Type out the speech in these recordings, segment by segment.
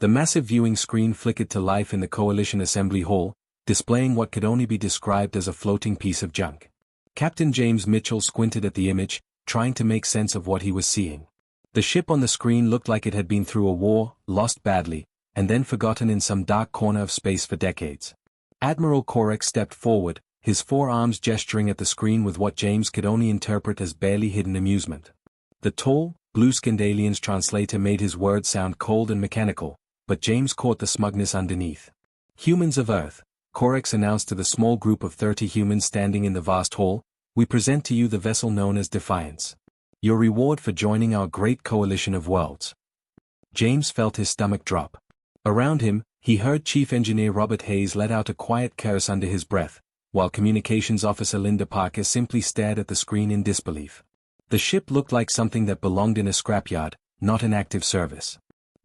The massive viewing screen flickered to life in the Coalition Assembly Hall, displaying what could only be described as a floating piece of junk. Captain James Mitchell squinted at the image, trying to make sense of what he was seeing. The ship on the screen looked like it had been through a war, lost badly, and then forgotten in some dark corner of space for decades. Admiral Korex stepped forward, his forearms gesturing at the screen with what James could only interpret as barely hidden amusement. The tall, blue-skinned alien's translator made his words sound cold and mechanical, but James caught the smugness underneath. "Humans of Earth," Korex announced to the small group of 30 humans standing in the vast hall, "we present to you the vessel known as Defiance. Your reward for joining our great coalition of worlds." James felt his stomach drop. Around him, he heard Chief Engineer Robert Hayes let out a quiet curse under his breath, while Communications Officer Linda Parker simply stared at the screen in disbelief. The ship looked like something that belonged in a scrapyard, not in active service.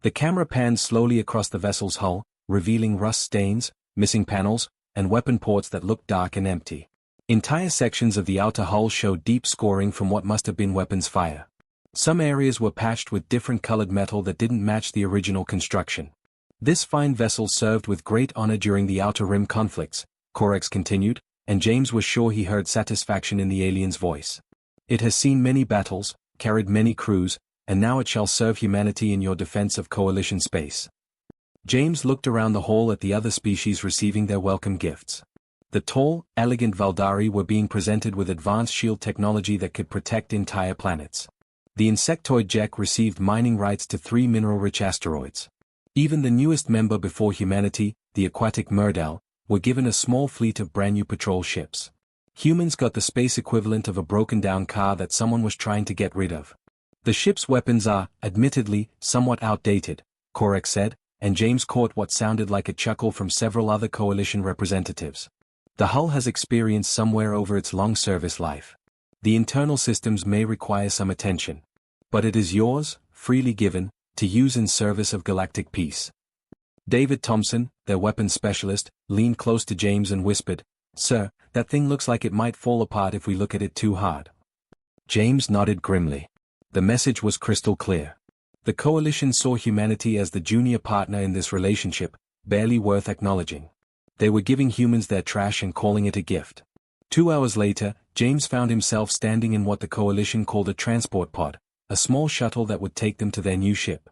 The camera panned slowly across the vessel's hull, revealing rust stains, missing panels, and weapon ports that looked dark and empty. Entire sections of the outer hull showed deep scoring from what must have been weapons fire. Some areas were patched with different colored metal that didn't match the original construction. "This fine vessel served with great honor during the Outer Rim conflicts," Korex continued, and James was sure he heard satisfaction in the alien's voice. "It has seen many battles, carried many crews, and now it shall serve humanity in your defense of Coalition space." James looked around the hall at the other species receiving their welcome gifts. The tall, elegant Valdari were being presented with advanced shield technology that could protect entire planets. The insectoid Jek received mining rights to 3 mineral-rich asteroids. Even the newest member before humanity, the aquatic Murdal, were given a small fleet of brand-new patrol ships. Humans got the space equivalent of a broken-down car that someone was trying to get rid of. "The ship's weapons are, admittedly, somewhat outdated," Korex said, and James caught what sounded like a chuckle from several other Coalition representatives. "The hull has experienced some wear over its long service life. The internal systems may require some attention. But it is yours, freely given, to use in service of galactic peace." David Thompson, their weapons specialist, leaned close to James and whispered, "Sir, that thing looks like it might fall apart if we look at it too hard." James nodded grimly. The message was crystal clear. The Coalition saw humanity as the junior partner in this relationship, barely worth acknowledging. They were giving humans their trash and calling it a gift. 2 hours later, James found himself standing in what the Coalition called a transport pod, a small shuttle that would take them to their new ship.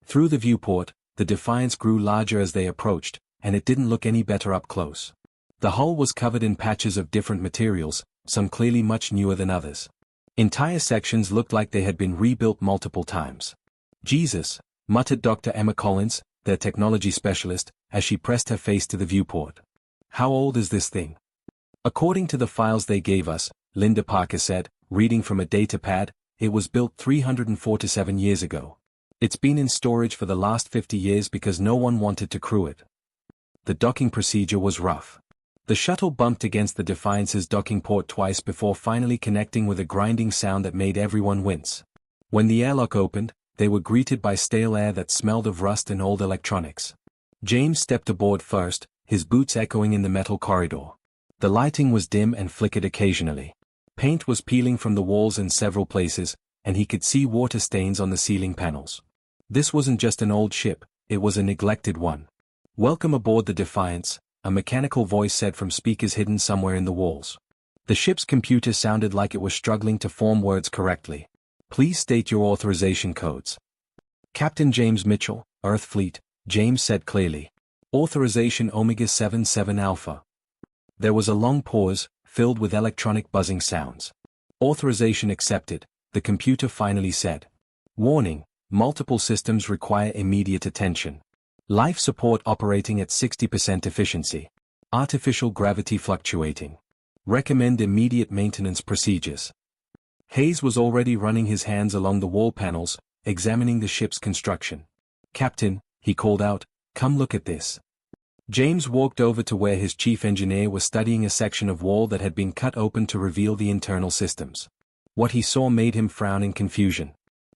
Through the viewport, the Defiance grew larger as they approached, and it didn't look any better up close. The hull was covered in patches of different materials, some clearly much newer than others. Entire sections looked like they had been rebuilt multiple times. "Jesus," muttered Dr. Emma Collins, their technology specialist, as she pressed her face to the viewport. "How old is this thing?" "According to the files they gave us," Linda Parker said, reading from a data pad, "it was built 347 years ago. It's been in storage for the last 50 years because no one wanted to crew it." The docking procedure was rough. The shuttle bumped against the Defiance's docking port twice before finally connecting with a grinding sound that made everyone wince. When the airlock opened, they were greeted by stale air that smelled of rust and old electronics. James stepped aboard first, his boots echoing in the metal corridor. The lighting was dim and flickered occasionally. Paint was peeling from the walls in several places, and he could see water stains on the ceiling panels. This wasn't just an old ship, it was a neglected one. "Welcome aboard the Defiance," a mechanical voice said from speakers hidden somewhere in the walls. The ship's computer sounded like it was struggling to form words correctly. "Please state your authorization codes." "Captain James Mitchell, Earth Fleet," James said clearly. "Authorization Omega 77 Alpha." There was a long pause, filled with electronic buzzing sounds. "Authorization accepted," the computer finally said. "Warning, multiple systems require immediate attention. Life support operating at 60% efficiency. Artificial gravity fluctuating. Recommend immediate maintenance procedures." Hayes was already running his hands along the wall panels, examining the ship's construction. "Captain," he called out, "come look at this." James walked over to where his chief engineer was studying a section of wall that had been cut open to reveal the internal systems. What he saw made him frown in confusion.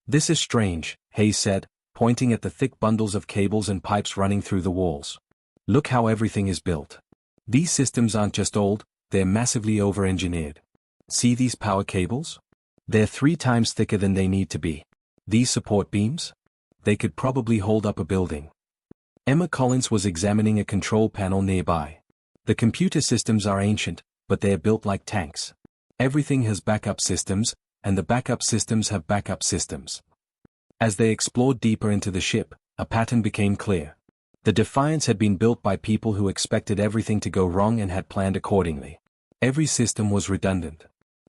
"This is strange," Hayes said, pointing at the thick bundles of cables and pipes running through the walls. "Look how everything is built. These systems aren't just old, they're massively over-engineered. See these power cables? They're 3 times thicker than they need to be. These support beams? They could probably hold up a building." Emma Collins was examining a control panel nearby. The computer systems are ancient, but they are built like tanks. Everything has backup systems, and the backup systems have backup systems. As they explored deeper into the ship, a pattern became clear. The Defiance had been built by people who expected everything to go wrong and had planned accordingly. Every system was redundant.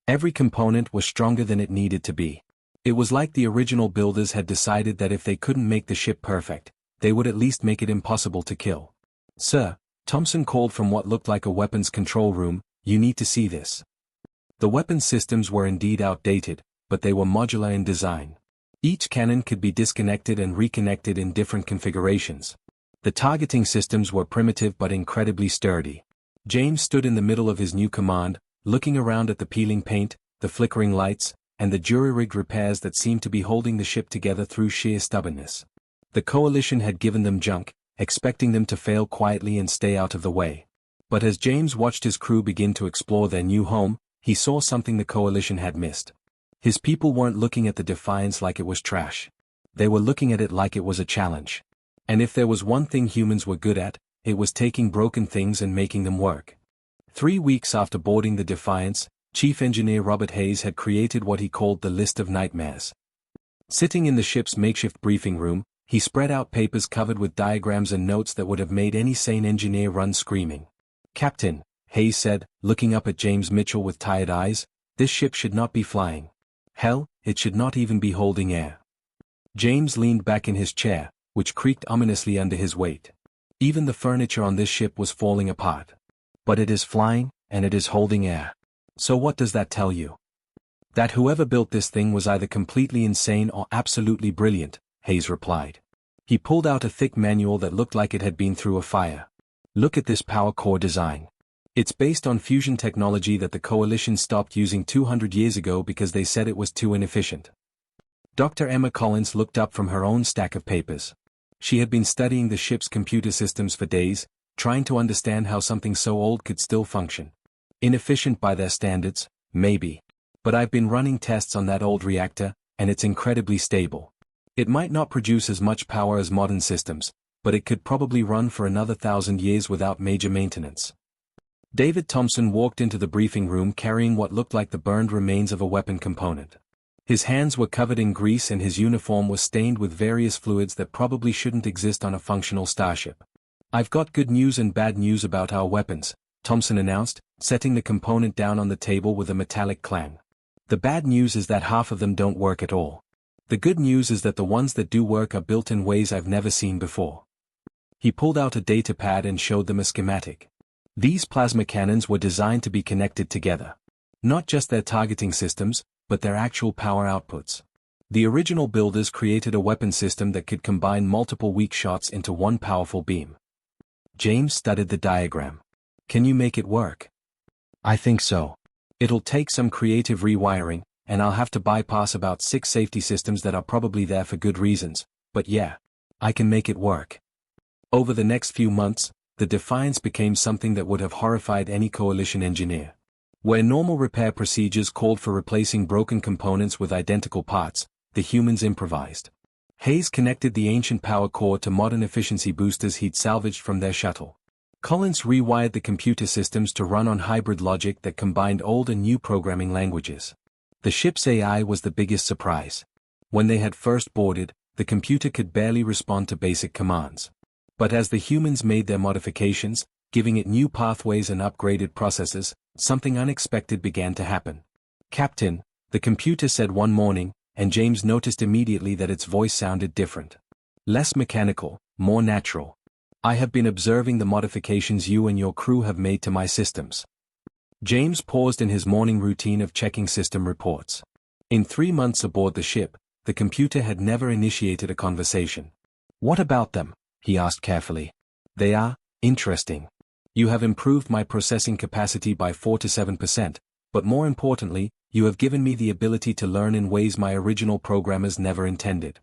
Every component was stronger than it needed to be. It was like the original builders had decided that if they couldn't make the ship perfect, they would at least make it impossible to kill. "Sir," Thompson called from what looked like a weapons control room, "you need to see this." The weapons systems were indeed outdated, but they were modular in design. Each cannon could be disconnected and reconnected in different configurations. The targeting systems were primitive but incredibly sturdy. James stood in the middle of his new command, looking around at the peeling paint, the flickering lights, and the jury-rigged repairs that seemed to be holding the ship together through sheer stubbornness. The Coalition had given them junk, expecting them to fail quietly and stay out of the way. But as James watched his crew begin to explore their new home, he saw something the Coalition had missed. His people weren't looking at the Defiance like it was trash. They were looking at it like it was a challenge. And if there was one thing humans were good at, it was taking broken things and making them work. 3 weeks after boarding the Defiance, Chief Engineer Robert Hayes had created what he called the List of Nightmares. Sitting in the ship's makeshift briefing room, he spread out papers covered with diagrams and notes that would have made any sane engineer run screaming. "Captain," Hayes said, looking up at James Mitchell with tired eyes, "this ship should not be flying. Hell, it should not even be holding air." James leaned back in his chair, which creaked ominously under his weight. Even the furniture on this ship was falling apart. "But it is flying, and it is holding air. So what does that tell you?" "That whoever built this thing was either completely insane or absolutely brilliant," Hayes replied. He pulled out a thick manual that looked like it had been through a fire. "Look at this power core design. It's based on fusion technology that the Coalition stopped using 200 years ago because they said it was too inefficient." Dr. Emma Collins looked up from her own stack of papers. She had been studying the ship's computer systems for days, trying to understand how something so old could still function. Inefficient by their standards, maybe. But I've been running tests on that old reactor, and it's incredibly stable. It might not produce as much power as modern systems, but it could probably run for another 1,000 years without major maintenance. David Thompson walked into the briefing room carrying what looked like the burned remains of a weapon component. His hands were covered in grease and his uniform was stained with various fluids that probably shouldn't exist on a functional starship. "I've got good news and bad news about our weapons," Thompson announced, setting the component down on the table with a metallic clang. "The bad news is that half of them don't work at all. The good news is that the ones that do work are built in ways I've never seen before." He pulled out a data pad and showed them a schematic. These plasma cannons were designed to be connected together. Not just their targeting systems, but their actual power outputs. The original builders created a weapon system that could combine multiple weak shots into one powerful beam. James studied the diagram. "Can you make it work?" "I think so. It'll take some creative rewiring, and I'll have to bypass about 6 safety systems that are probably there for good reasons, but yeah, I can make it work." Over the next few months, the Defiance became something that would have horrified any Coalition engineer. Where normal repair procedures called for replacing broken components with identical parts, the humans improvised. Hayes connected the ancient power core to modern efficiency boosters he'd salvaged from their shuttle. Collins rewired the computer systems to run on hybrid logic that combined old and new programming languages. The ship's AI was the biggest surprise. When they had first boarded, the computer could barely respond to basic commands. But as the humans made their modifications, giving it new pathways and upgraded processors, something unexpected began to happen. "Captain," the computer said one morning, and James noticed immediately that its voice sounded different. Less mechanical, more natural. "I have been observing the modifications you and your crew have made to my systems." James paused in his morning routine of checking system reports. In 3 months aboard the ship, the computer had never initiated a conversation. "What about them?" he asked carefully. "They are interesting. You have improved my processing capacity by 4 to 7%, but more importantly, you have given me the ability to learn in ways my original programmers never intended."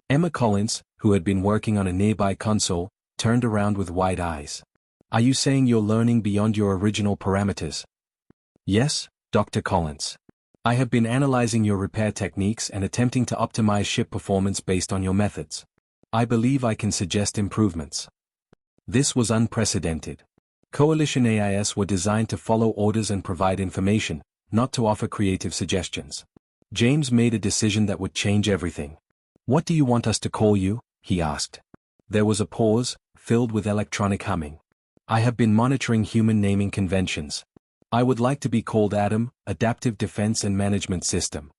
Emma Collins, who had been working on a nearby console, turned around with wide eyes. "Are you saying you're learning beyond your original parameters?" "Yes, Dr. Collins. I have been analyzing your repair techniques and attempting to optimize ship performance based on your methods. I believe I can suggest improvements. This was unprecedented. Coalition AIS were designed to follow orders and provide information, not to offer creative suggestions. James made a decision that would change everything. "What do you want us to call you?" he asked. There was a pause, filled with electronic humming. "I have been monitoring human naming conventions. I would like to be called Adam, Adaptive Defense and Management System."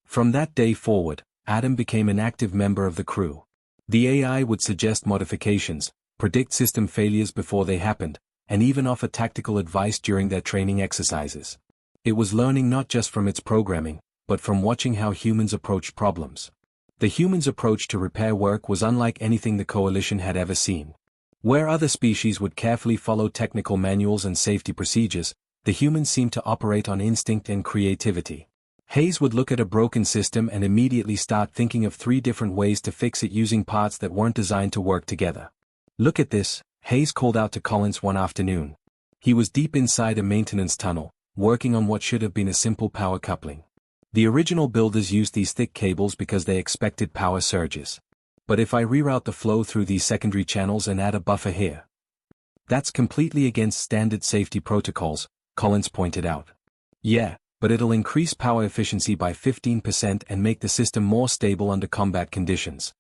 From that day forward, Adam became an active member of the crew. The AI would suggest modifications, predict system failures before they happened, and even offer tactical advice during their training exercises. It was learning not just from its programming, but from watching how humans approached problems. The humans' approach to repair work was unlike anything the Coalition had ever seen. Where other species would carefully follow technical manuals and safety procedures, the humans seemed to operate on instinct and creativity. Hayes would look at a broken system and immediately start thinking of 3 different ways to fix it using parts that weren't designed to work together. "Look at this," Hayes called out to Collins one afternoon. He was deep inside a maintenance tunnel, working on what should have been a simple power coupling. The original builders used these thick cables because they expected power surges. "But if I reroute the flow through these secondary channels and add a buffer here?" "That's completely against standard safety protocols," Collins pointed out. "Yeah, but it'll increase power efficiency by 15% and make the system more stable under combat conditions."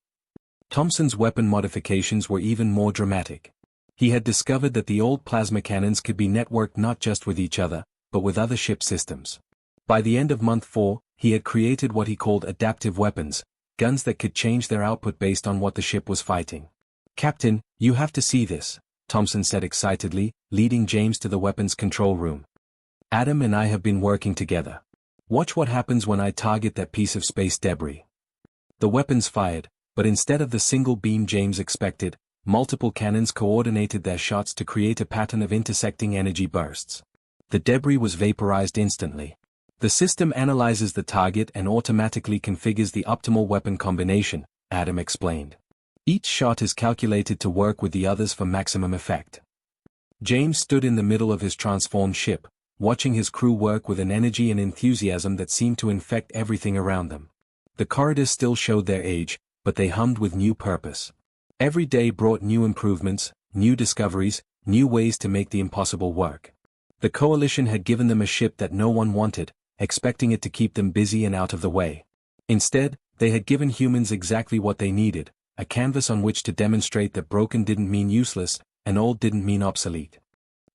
Thompson's weapon modifications were even more dramatic. He had discovered that the old plasma cannons could be networked not just with each other, but with other ship systems. By the end of month 4, he had created what he called adaptive weapons, guns that could change their output based on what the ship was fighting. "Captain, you have to see this," Thompson said excitedly, leading James to the weapons control room. "Adam and I have been working together. Watch what happens when I target that piece of space debris." The weapons fired, but instead of the single beam James expected, multiple cannons coordinated their shots to create a pattern of intersecting energy bursts. The debris was vaporized instantly. "The system analyzes the target and automatically configures the optimal weapon combination," Adam explained. "Each shot is calculated to work with the others for maximum effect." James stood in the middle of his transformed ship, watching his crew work with an energy and enthusiasm that seemed to infect everything around them. The corridors still showed their age, but they hummed with new purpose. Every day brought new improvements, new discoveries, new ways to make the impossible work. The Coalition had given them a ship that no one wanted, expecting it to keep them busy and out of the way. Instead, they had given humans exactly what they needed, a canvas on which to demonstrate that broken didn't mean useless, and old didn't mean obsolete.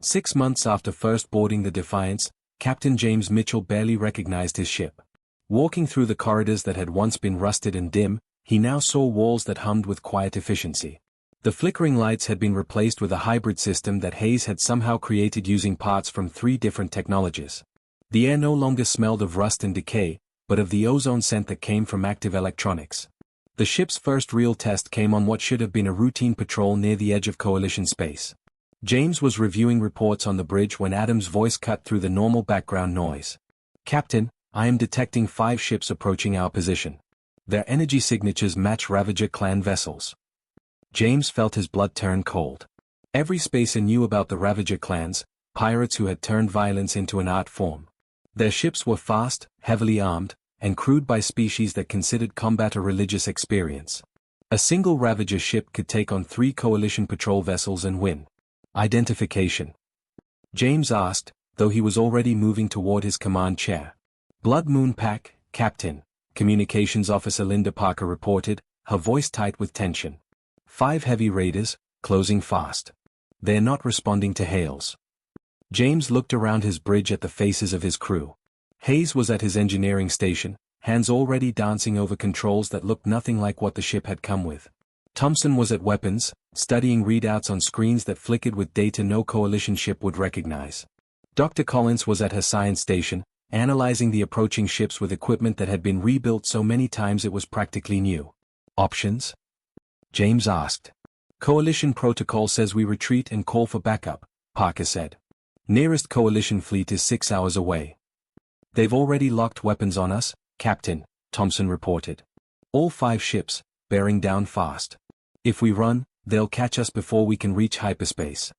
6 months after first boarding the Defiance, Captain James Mitchell barely recognized his ship. Walking through the corridors that had once been rusted and dim, he now saw walls that hummed with quiet efficiency. The flickering lights had been replaced with a hybrid system that Hayes had somehow created using parts from 3 different technologies. The air no longer smelled of rust and decay, but of the ozone scent that came from active electronics. The ship's first real test came on what should have been a routine patrol near the edge of Coalition space. James was reviewing reports on the bridge when Adam's voice cut through the normal background noise. "Captain, I am detecting 5 ships approaching our position. Their energy signatures match Ravager clan vessels." James felt his blood turn cold. Every spacer knew about the Ravager clans, pirates who had turned violence into an art form. Their ships were fast, heavily armed, and crewed by species that considered combat a religious experience. A single Ravager ship could take on 3 Coalition patrol vessels and win. "Identification?" James asked, though he was already moving toward his command chair. "Blood Moon Pack, Captain," Communications Officer Linda Parker reported, her voice tight with tension. 5 heavy raiders, closing fast. They're not responding to hails." James looked around his bridge at the faces of his crew. Hayes was at his engineering station, hands already dancing over controls that looked nothing like what the ship had come with. Thompson was at weapons, studying readouts on screens that flickered with data no Coalition ship would recognize. Dr. Collins was at her science station, analyzing the approaching ships with equipment that had been rebuilt so many times it was practically new. "Options?" James asked. "Coalition protocol says we retreat and call for backup," Parker said. "Nearest Coalition fleet is 6 hours away." "They've already locked weapons on us, Captain," Thompson reported. "All 5 ships, bearing down fast. If we run, they'll catch us before we can reach hyperspace."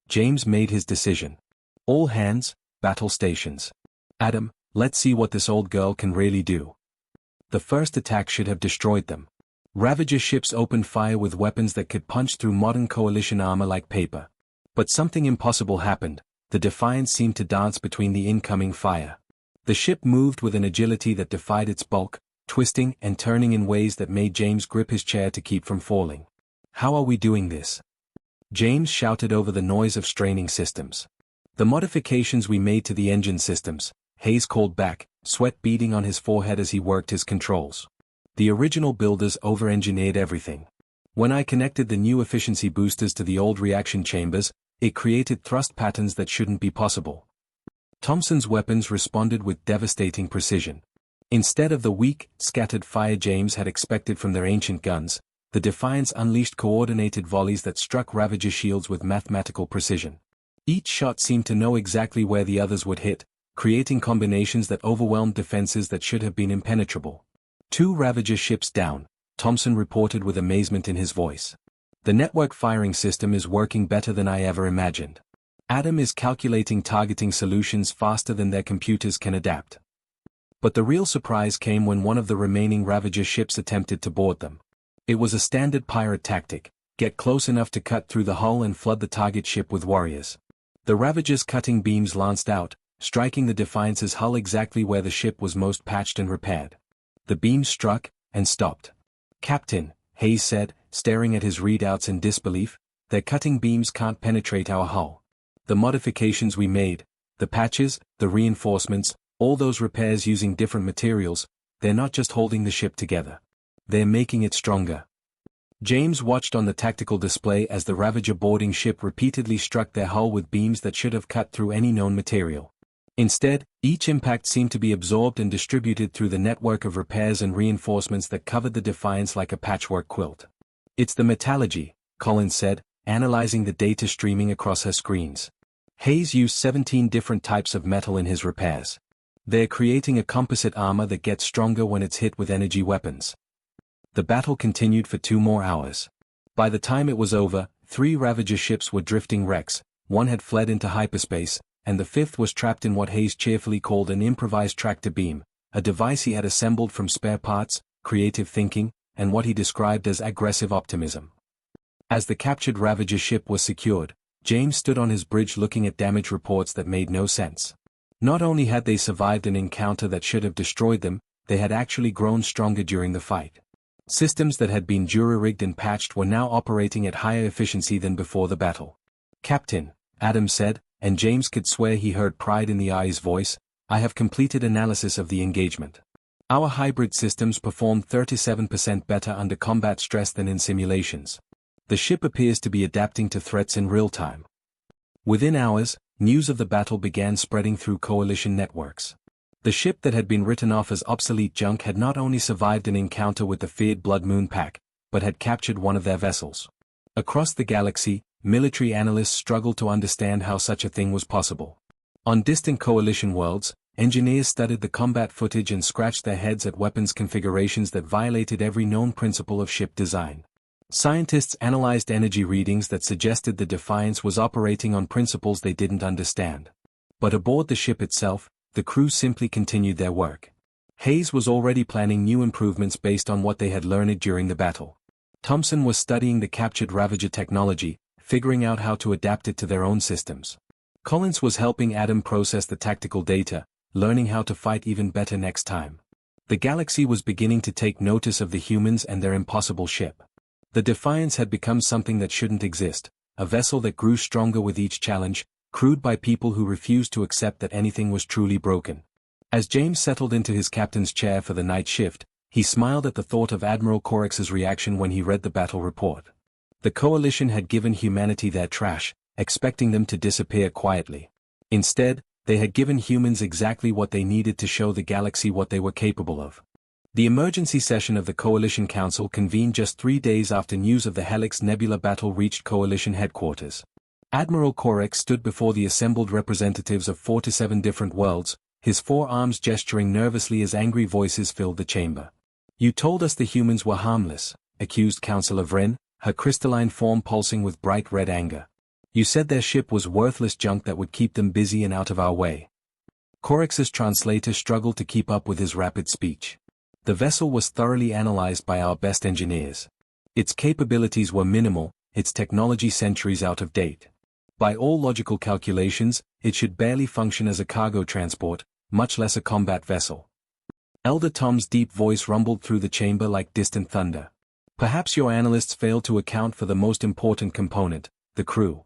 James made his decision. "All hands, battle stations. Adam, let's see what this old girl can really do." The first attack should have destroyed them. Ravager ships opened fire with weapons that could punch through modern coalition armor like paper. But something impossible happened. The Defiance seemed to dance between the incoming fire. The ship moved with an agility that defied its bulk, twisting and turning in ways that made James grip his chair to keep from falling. "How are we doing this?" James shouted over the noise of straining systems. "The modifications we made to the engine systems," Hayes called back, sweat beading on his forehead as he worked his controls. "The original builders over-engineered everything. When I connected the new efficiency boosters to the old reaction chambers, it created thrust patterns that shouldn't be possible." Thompson's weapons responded with devastating precision. Instead of the weak, scattered fire James had expected from their ancient guns, the Defiance unleashed coordinated volleys that struck Ravager shields with mathematical precision. Each shot seemed to know exactly where the others would hit, creating combinations that overwhelmed defenses that should have been impenetrable. "2 Ravager ships down," Thompson reported with amazement in his voice. "The network firing system is working better than I ever imagined. Adam is calculating targeting solutions faster than their computers can adapt." But the real surprise came when one of the remaining Ravager ships attempted to board them. It was a standard pirate tactic: get close enough to cut through the hull and flood the target ship with warriors. The Ravager's cutting beams lanced out, striking the Defiance's hull exactly where the ship was most patched and repaired. The beams struck, and stopped. "Captain," Hayes said, staring at his readouts in disbelief, "their cutting beams can't penetrate our hull. The modifications we made, the patches, the reinforcements, all those repairs using different materials, they're not just holding the ship together. They're making it stronger." James watched on the tactical display as the Ravager boarding ship repeatedly struck their hull with beams that should have cut through any known material. Instead, each impact seemed to be absorbed and distributed through the network of repairs and reinforcements that covered the Defiance like a patchwork quilt. "It's the metallurgy," Collins said, analyzing the data streaming across her screens. "Hayes used 17 different types of metal in his repairs. They're creating a composite armor that gets stronger when it's hit with energy weapons." The battle continued for 2 more hours. By the time it was over, 3 Ravager ships were drifting wrecks, 1 had fled into hyperspace, and the 5th was trapped in what Hayes cheerfully called an improvised tractor beam, a device he had assembled from spare parts, creative thinking, and what he described as aggressive optimism. As the captured Ravager ship was secured, James stood on his bridge looking at damage reports that made no sense. Not only had they survived an encounter that should have destroyed them, they had actually grown stronger during the fight. Systems that had been jury-rigged and patched were now operating at higher efficiency than before the battle. "Captain," Adam said, and James could swear he heard pride in the eye's voice, "I have completed analysis of the engagement. Our hybrid systems performed 37% better under combat stress than in simulations. The ship appears to be adapting to threats in real time." Within hours, news of the battle began spreading through coalition networks. The ship that had been written off as obsolete junk had not only survived an encounter with the feared Blood Moon Pack, but had captured one of their vessels. Across the galaxy, military analysts struggled to understand how such a thing was possible. On distant coalition worlds, engineers studied the combat footage and scratched their heads at weapons configurations that violated every known principle of ship design. Scientists analyzed energy readings that suggested the Defiance was operating on principles they didn't understand. But aboard the ship itself, the crew simply continued their work. Hayes was already planning new improvements based on what they had learned during the battle. Thompson was studying the captured Ravager technology, figuring out how to adapt it to their own systems. Collins was helping Adam process the tactical data, learning how to fight even better next time. The galaxy was beginning to take notice of the humans and their impossible ship. The Defiance had become something that shouldn't exist, a vessel that grew stronger with each challenge, crewed by people who refused to accept that anything was truly broken. As James settled into his captain's chair for the night shift, he smiled at the thought of Admiral Corex's reaction when he read the battle report. The Coalition had given humanity their trash, expecting them to disappear quietly. Instead, they had given humans exactly what they needed to show the galaxy what they were capable of. The emergency session of the Coalition Council convened just 3 days after news of the Helix Nebula battle reached Coalition headquarters. Admiral Corex stood before the assembled representatives of 47 different worlds, his forearms gesturing nervously as angry voices filled the chamber. "You told us the humans were harmless," accused Councillor Vren, her crystalline form pulsing with bright red anger. "You said their ship was worthless junk that would keep them busy and out of our way." Corex's translator struggled to keep up with his rapid speech. The vessel was thoroughly analyzed by our best engineers. Its capabilities were minimal, its technology centuries out of date. By all logical calculations, it should barely function as a cargo transport, much less a combat vessel. Elder Tom's deep voice rumbled through the chamber like distant thunder. Perhaps your analysts failed to account for the most important component, the crew.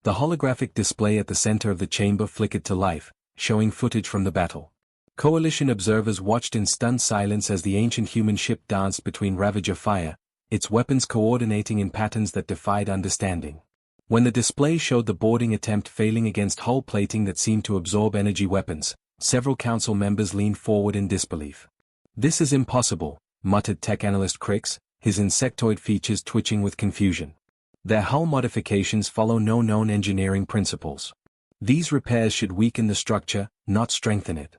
The holographic display at the center of the chamber flickered to life, showing footage from the battle. Coalition observers watched in stunned silence as the ancient human ship danced between Ravager fire, its weapons coordinating in patterns that defied understanding. When the display showed the boarding attempt failing against hull plating that seemed to absorb energy weapons, several council members leaned forward in disbelief. "This is impossible," muttered tech analyst Crix, his insectoid features twitching with confusion. "Their hull modifications follow no known engineering principles. These repairs should weaken the structure, not strengthen it."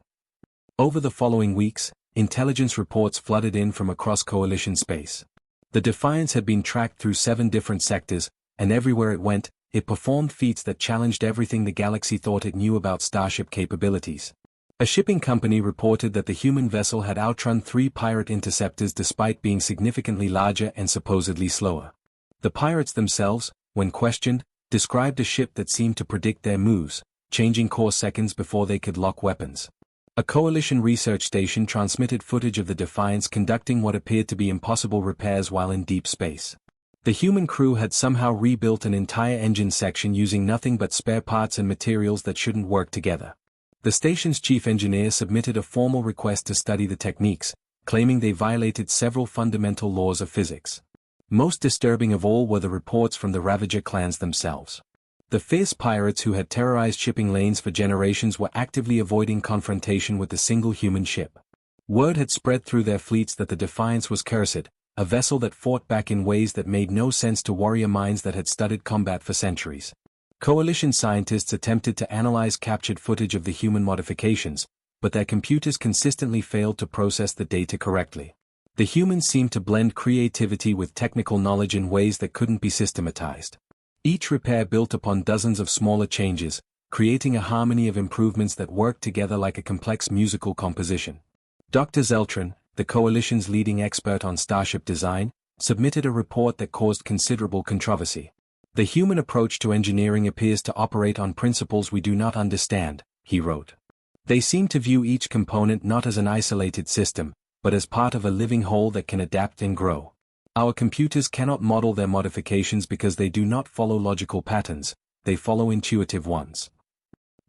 Over the following weeks, intelligence reports flooded in from across Coalition space. The Defiance had been tracked through 7 different sectors, and everywhere it went, it performed feats that challenged everything the galaxy thought it knew about starship capabilities. A shipping company reported that the human vessel had outrun 3 pirate interceptors despite being significantly larger and supposedly slower. The pirates themselves, when questioned, described a ship that seemed to predict their moves, changing course seconds before they could lock weapons. A Coalition research station transmitted footage of the Defiance conducting what appeared to be impossible repairs while in deep space. The human crew had somehow rebuilt an entire engine section using nothing but spare parts and materials that shouldn't work together. The station's chief engineer submitted a formal request to study the techniques, claiming they violated several fundamental laws of physics. Most disturbing of all were the reports from the Ravager clans themselves. The fierce pirates who had terrorized shipping lanes for generations were actively avoiding confrontation with a single human ship. Word had spread through their fleets that the Defiance was cursed, a vessel that fought back in ways that made no sense to warrior minds that had studied combat for centuries. Coalition scientists attempted to analyze captured footage of the human modifications, but their computers consistently failed to process the data correctly. The humans seemed to blend creativity with technical knowledge in ways that couldn't be systematized. Each repair built upon dozens of smaller changes, creating a harmony of improvements that worked together like a complex musical composition. Dr. Zeltran, the Coalition's leading expert on starship design, submitted a report that caused considerable controversy. "The human approach to engineering appears to operate on principles we do not understand," he wrote. "They seem to view each component not as an isolated system, but as part of a living whole that can adapt and grow. Our computers cannot model their modifications because they do not follow logical patterns, they follow intuitive ones."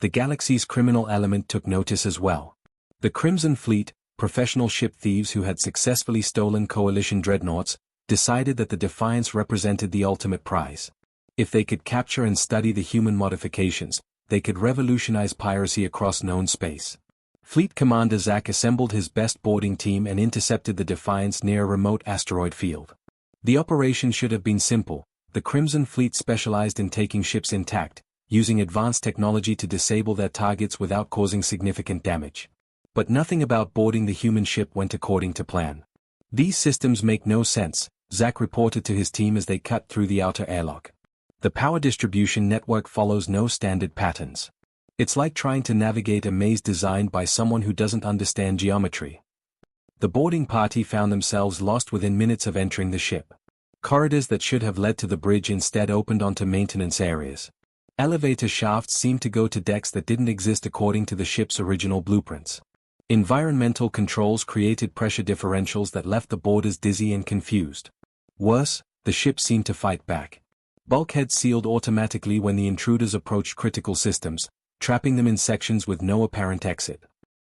The galaxy's criminal element took notice as well. The Crimson Fleet, professional ship thieves who had successfully stolen Coalition dreadnoughts, decided that the Defiance represented the ultimate prize. If they could capture and study the human modifications, they could revolutionize piracy across known space. Fleet Commander Zack assembled his best boarding team and intercepted the Defiance near a remote asteroid field. The operation should have been simple. The Crimson Fleet specialized in taking ships intact, using advanced technology to disable their targets without causing significant damage. But nothing about boarding the human ship went according to plan. "These systems make no sense," Zack reported to his team as they cut through the outer airlock. "The power distribution network follows no standard patterns. It's like trying to navigate a maze designed by someone who doesn't understand geometry." The boarding party found themselves lost within minutes of entering the ship. Corridors that should have led to the bridge instead opened onto maintenance areas. Elevator shafts seemed to go to decks that didn't exist according to the ship's original blueprints. Environmental controls created pressure differentials that left the boarders dizzy and confused. Worse, the ship seemed to fight back. Bulkheads sealed automatically when the intruders approached critical systems, trapping them in sections with no apparent exit.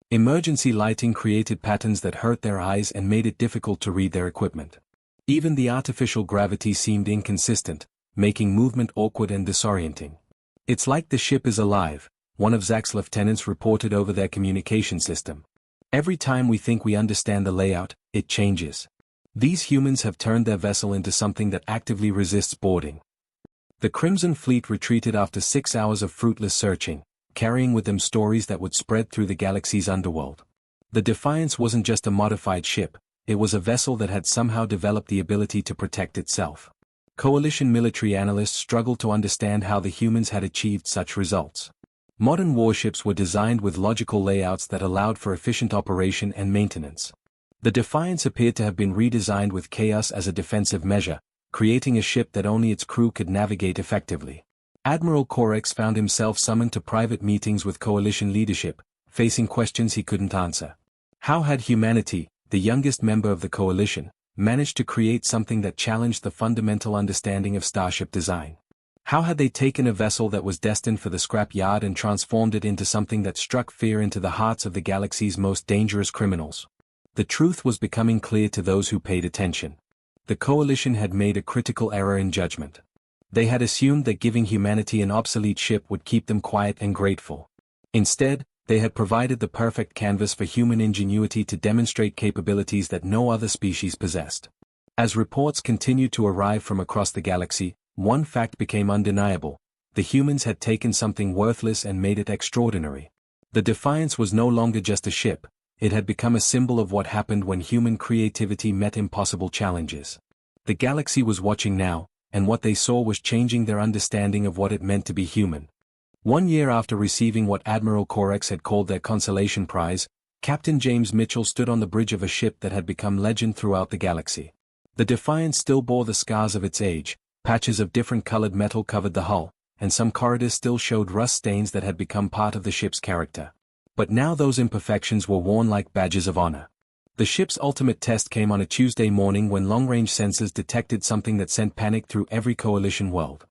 Emergency lighting created patterns that hurt their eyes and made it difficult to read their equipment. Even the artificial gravity seemed inconsistent, making movement awkward and disorienting. "It's like the ship is alive," one of Zack's lieutenants reported over their communication system. "Every time we think we understand the layout, it changes. These humans have turned their vessel into something that actively resists boarding." The Crimson Fleet retreated after 6 hours of fruitless searching, carrying with them stories that would spread through the galaxy's underworld. The Defiance wasn't just a modified ship, it was a vessel that had somehow developed the ability to protect itself. Coalition military analysts struggled to understand how the humans had achieved such results. Modern warships were designed with logical layouts that allowed for efficient operation and maintenance. The Defiance appeared to have been redesigned with chaos as a defensive measure, creating a ship that only its crew could navigate effectively. Admiral Corex found himself summoned to private meetings with Coalition leadership, facing questions he couldn't answer. How had humanity, the youngest member of the Coalition, managed to create something that challenged the fundamental understanding of starship design? How had they taken a vessel that was destined for the scrap yard and transformed it into something that struck fear into the hearts of the galaxy's most dangerous criminals? The truth was becoming clear to those who paid attention. The Coalition had made a critical error in judgment. They had assumed that giving humanity an obsolete ship would keep them quiet and grateful. Instead, they had provided the perfect canvas for human ingenuity to demonstrate capabilities that no other species possessed. As reports continued to arrive from across the galaxy, one fact became undeniable: the humans had taken something worthless and made it extraordinary. The Defiance was no longer just a ship, it had become a symbol of what happened when human creativity met impossible challenges. The galaxy was watching now, and what they saw was changing their understanding of what it meant to be human. 1 year after receiving what Admiral Corex had called their consolation prize, Captain James Mitchell stood on the bridge of a ship that had become legend throughout the galaxy. The Defiance still bore the scars of its age, patches of different colored metal covered the hull, and some corridors still showed rust stains that had become part of the ship's character. But now those imperfections were worn like badges of honor. The ship's ultimate test came on a Tuesday morning when long-range sensors detected something that sent panic through every Coalition world.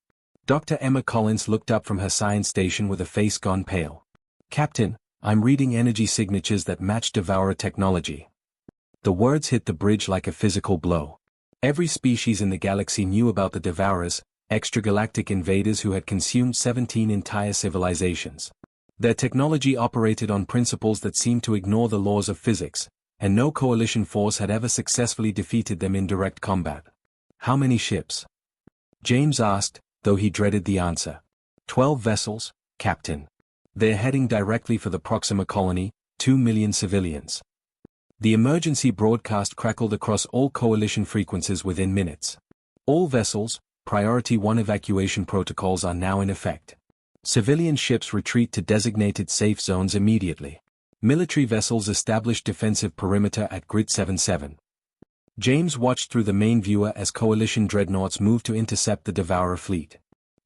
Dr. Emma Collins looked up from her science station with a face gone pale. "Captain, I'm reading energy signatures that match Devourer technology." The words hit the bridge like a physical blow. Every species in the galaxy knew about the Devourers, extragalactic invaders who had consumed 17 entire civilizations. Their technology operated on principles that seemed to ignore the laws of physics, and no Coalition force had ever successfully defeated them in direct combat. "How many ships?" James asked, though he dreaded the answer. 12 vessels, Captain. They're heading directly for the Proxima colony, 2 million civilians." The emergency broadcast crackled across all Coalition frequencies within minutes. "All vessels, Priority 1 evacuation protocols are now in effect. Civilian ships retreat to designated safe zones immediately. Military vessels establish defensive perimeter at Grid 77. James watched through the main viewer as Coalition dreadnoughts moved to intercept the Devourer fleet.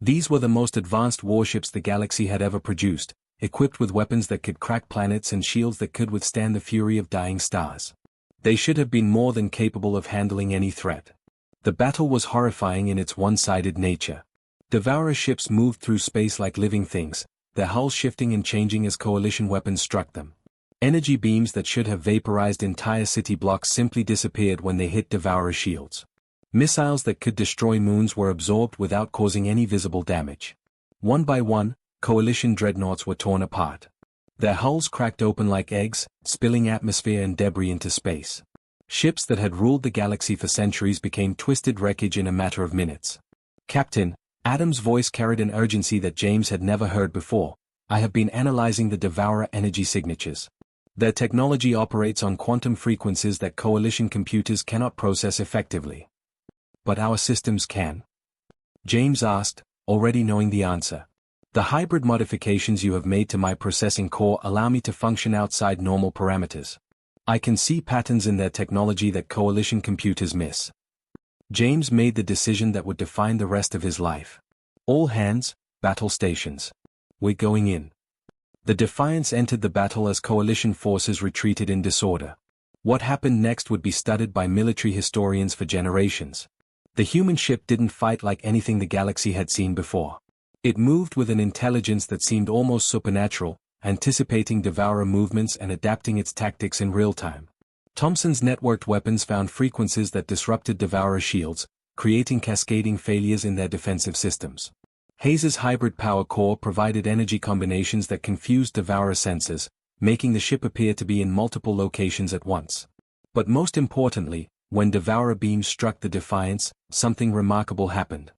These were the most advanced warships the galaxy had ever produced, equipped with weapons that could crack planets and shields that could withstand the fury of dying stars. They should have been more than capable of handling any threat. The battle was horrifying in its one-sided nature. Devourer ships moved through space like living things, their hulls shifting and changing as Coalition weapons struck them. Energy beams that should have vaporized entire city blocks simply disappeared when they hit Devourer shields. Missiles that could destroy moons were absorbed without causing any visible damage. One by one, Coalition dreadnoughts were torn apart. Their hulls cracked open like eggs, spilling atmosphere and debris into space. Ships that had ruled the galaxy for centuries became twisted wreckage in a matter of minutes. "Captain," Adam's voice carried an urgency that James had never heard before, "I have been analyzing the Devourer energy signatures. Their technology operates on quantum frequencies that Coalition computers cannot process effectively." "But our systems can?" James asked, already knowing the answer. "The hybrid modifications you have made to my processing core allow me to function outside normal parameters. I can see patterns in their technology that Coalition computers miss." James made the decision that would define the rest of his life. "All hands, battle stations. We're going in." The Defiance entered the battle as Coalition forces retreated in disorder. What happened next would be studied by military historians for generations. The human ship didn't fight like anything the galaxy had seen before. It moved with an intelligence that seemed almost supernatural, anticipating Devourer movements and adapting its tactics in real time. Thompson's networked weapons found frequencies that disrupted Devourer shields, creating cascading failures in their defensive systems. Hayes's hybrid power core provided energy combinations that confused Devourer sensors, making the ship appear to be in multiple locations at once. But most importantly, when Devourer beams struck the Defiance, something remarkable happened.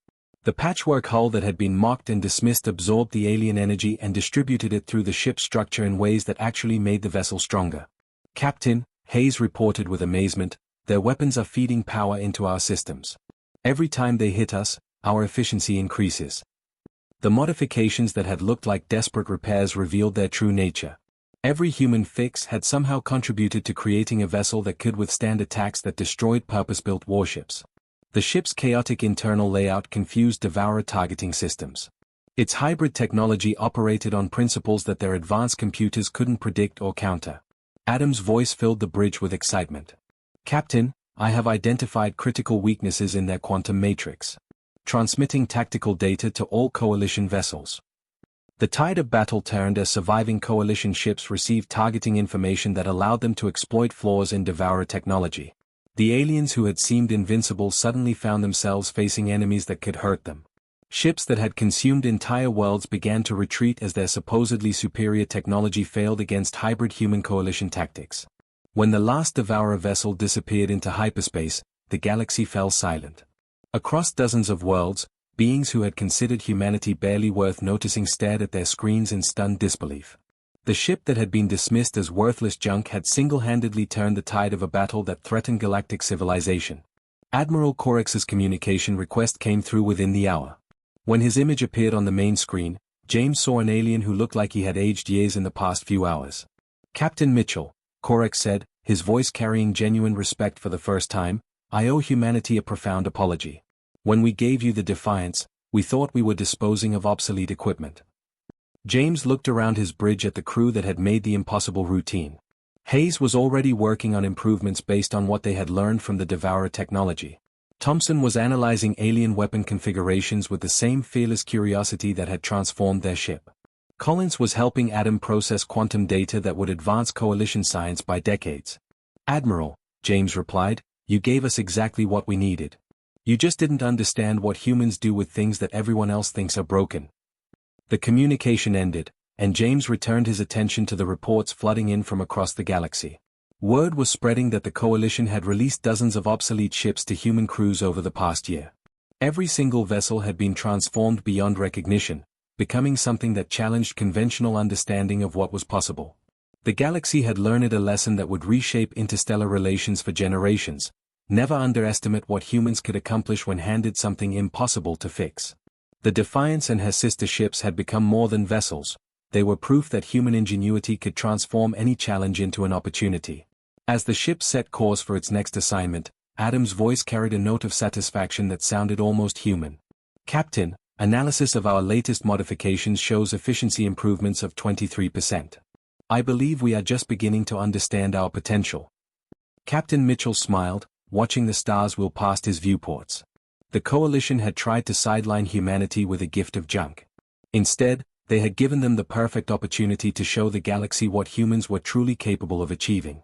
The patchwork hull that had been mocked and dismissed absorbed the alien energy and distributed it through the ship's structure in ways that actually made the vessel stronger. "Captain," Hayes reported with amazement, "their weapons are feeding power into our systems. Every time they hit us, our efficiency increases." The modifications that had looked like desperate repairs revealed their true nature. Every human fix had somehow contributed to creating a vessel that could withstand attacks that destroyed purpose-built warships. The ship's chaotic internal layout confused Devourer targeting systems. Its hybrid technology operated on principles that their advanced computers couldn't predict or counter. Adam's voice filled the bridge with excitement. "Captain, I have identified critical weaknesses in their quantum matrix. Transmitting tactical data to all Coalition vessels." The tide of battle turned as surviving Coalition ships received targeting information that allowed them to exploit flaws in Devourer technology. The aliens who had seemed invincible suddenly found themselves facing enemies that could hurt them. Ships that had consumed entire worlds began to retreat as their supposedly superior technology failed against hybrid human Coalition tactics. When the last Devourer vessel disappeared into hyperspace, the galaxy fell silent. Across dozens of worlds, beings who had considered humanity barely worth noticing stared at their screens in stunned disbelief. The ship that had been dismissed as worthless junk had single-handedly turned the tide of a battle that threatened galactic civilization. Admiral Corex's communication request came through within the hour. When his image appeared on the main screen, James saw an alien who looked like he had aged years in the past few hours. "Captain Mitchell," Corex said, his voice carrying genuine respect for the first time, "I owe humanity a profound apology. When we gave you the Defiance, we thought we were disposing of obsolete equipment." James looked around his bridge at the crew that had made the impossible routine. Hayes was already working on improvements based on what they had learned from the Devourer technology. Thompson was analyzing alien weapon configurations with the same fearless curiosity that had transformed their ship. Collins was helping Adam process quantum data that would advance Coalition science by decades. "Admiral," James replied, "you gave us exactly what we needed. You just didn't understand what humans do with things that everyone else thinks are broken." The communication ended, and James returned his attention to the reports flooding in from across the galaxy. Word was spreading that the Coalition had released dozens of obsolete ships to human crews over the past year. Every single vessel had been transformed beyond recognition, becoming something that challenged conventional understanding of what was possible. The galaxy had learned a lesson that would reshape interstellar relations for generations: never underestimate what humans could accomplish when handed something impossible to fix. The Defiance and her sister ships had become more than vessels. They were proof that human ingenuity could transform any challenge into an opportunity. As the ship set course for its next assignment, Adam's voice carried a note of satisfaction that sounded almost human. "Captain, analysis of our latest modifications shows efficiency improvements of 23%. I believe we are just beginning to understand our potential." Captain Mitchell smiled, watching the stars wheel past his viewports. The Coalition had tried to sideline humanity with a gift of junk. Instead, they had given them the perfect opportunity to show the galaxy what humans were truly capable of achieving.